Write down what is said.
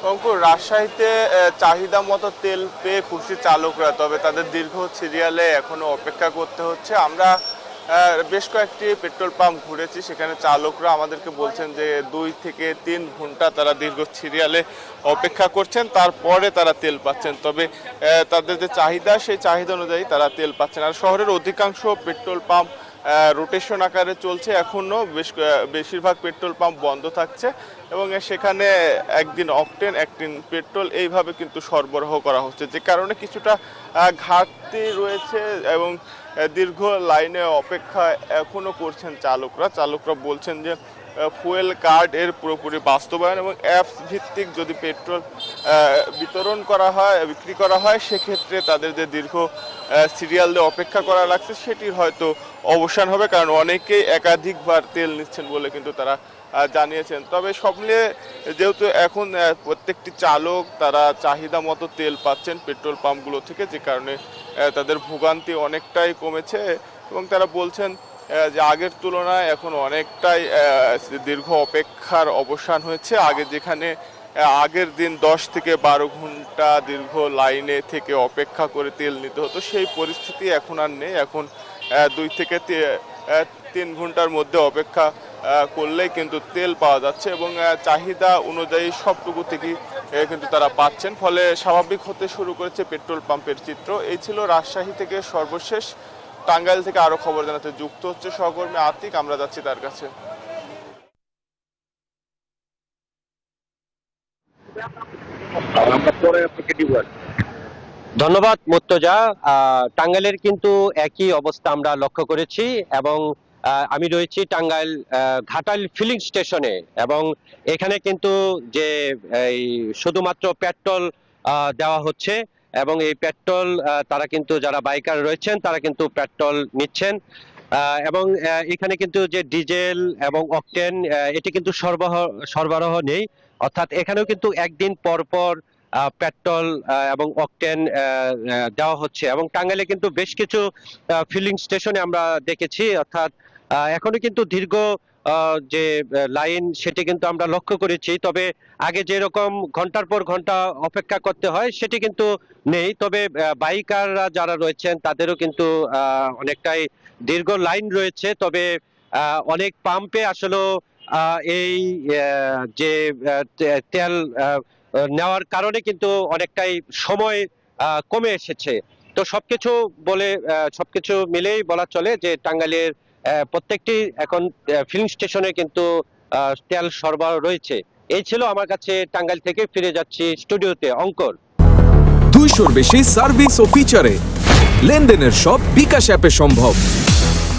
অঙ্কুর, রাজশাহীতে চাহিদা মতো তেল পেয়ে খুশি চালকরা, তবে তাদের দীর্ঘ সিরিয়ালে এখনো অপেক্ষা করতে হচ্ছে। আমরা বেশ কয়েকটি পেট্রোল পাম্প ঘুরেছি, সেখানে চালকরা আমাদেরকে বলছেন যে 2 থেকে 3 ঘন্টা তারা দীর্ঘ সিরিয়ালে অপেক্ষা করছেন, তারপরে তারা তেল পাচ্ছেন। তবে তাদের যে চাহিদা, সেই চাহিদা অনুযায়ী তারা তেল পাচ্ছেন। আর শহরের অধিকাংশ পেট্রোল পাম্প রোটেশন আকারে চলছে, এখনো বেশিরভাগ পেট্রোল পাম্প বন্ধ থাকছে এবং সেখানে একদিন অকটেন একদিন পেট্রোল এইভাবে কিন্তু সরবরাহ করা হচ্ছে, যে কারণে কিছুটা ঘাটতি রয়েছে এবং দীর্ঘ লাইনে অপেক্ষা এখনো করছেন চালকরা বলছেন যে ফুয়েল কার্ড এর পুরোপুরি বাস্তবায়ন এবং অ্যাপস ভিত্তিক যদি পেট্রোল বিতরণ করা হয়, বিক্রি করা হয়, সেক্ষেত্রে তাদের যে দীর্ঘ সিরিয়াল দিয়ে অপেক্ষা করা লাগছে সেটির হয়তো অবসান হবে, কারণ অনেকেই একাধিকবার তেল নিচ্ছেন বলে কিন্তু তারা জানিয়েছেন। তবে সব মিলিয়ে যেহেতু এখন প্রত্যেকটি চালক তারা চাহিদা মতো তেল পাচ্ছেন পেট্রোল পাম্পগুলো থেকে, যে কারণে তাদের ভোগান্তি অনেকটাই কমেছে এবং তারা বলছেন যে আগের তুলনায় এখন অনেকটাই দীর্ঘ অপেক্ষার অবসান হয়েছে। আগে যেখানে আগের দিন 10 থেকে 12 ঘন্টা দীর্ঘ লাইনে থেকে অপেক্ষা করে তেল নিতে হতো, সেই পরিস্থিতি এখন আর নেই। এখন 2 থেকে 3 ঘন্টার মধ্যে অপেক্ষা করলেই কিন্তু তেল পাওয়া যাচ্ছে এবং চাহিদা অনুযায়ী সবটুকু থেকেই কিন্তু তারা পাচ্ছেন, ফলে স্বাভাবিক হতে শুরু করেছে পেট্রোল পাম্পের চিত্র। এই ছিল রাজশাহী থেকে সর্বশেষ। টাঙ্গাইল থেকে আরো খবর জানাতে যুক্ত হচ্ছে সহকর্মী আতিক, আমরা যাচ্ছি তার কাছে। ধন্যবাদ মুর্তজা। টাঙ্গাইলের কিন্তু একই অবস্থা আমরা লক্ষ্য করেছি এবং আমি রয়েছি টাঙ্গাইল ঘাটাইল ফিলিং স্টেশনে এবং এখানে কিন্তু যে এই শুধুমাত্র পেট্রোল দেওয়া হচ্ছে এবং এই পেট্রোল তারা কিন্তু যারা বাইকার রয়েছেন তারা কিন্তু পেট্রোল নিচ্ছেন এবং এখানে কিন্তু যে ডিজেল এবং অকটেন এটি কিন্তু সরবরাহ নেই, অর্থাৎ এখানেও কিন্তু একদিন পর পর পেট্রোল এবং অকটেন দেওয়া হচ্ছে এবং টাঙ্গাইলে কিন্তু বেশ কিছু ফিলিং স্টেশনে আমরা দেখেছি, অর্থাৎ এখনো কিন্তু দীর্ঘ যে লাইন সেটি কিন্তু আমরা লক্ষ্য করেছি। তবে আগে যেরকম ঘন্টার পর ঘন্টা অপেক্ষা করতে হয় সেটি কিন্তু নেই। তবে বাইকাররা যারা রয়েছেন তাদেরও কিন্তু অনেকটাই দীর্ঘ লাইন রয়েছে। তবে অনেক পাম্পে আসলে এই যে তেল নেওয়ার কারণে কিন্তু অনেকটাই সময় কমে এসেছে। তো সবকিছু মিলেই বলা চলে যে টাঙ্গাইলের প্রত্যেকটি এখন ফিলিং স্টেশনে কিন্তু তেল সরবরাহ রয়েছে। এই ছিল আমার কাছে। টাঙ্গাইল থেকে ফিরে যাচ্ছি স্টুডিওতে। অঙ্কর। 200-র বেশি সার্ভিস ও ফিচারে লেনদেনের সব বিকাশ অ্যাপে সম্ভব।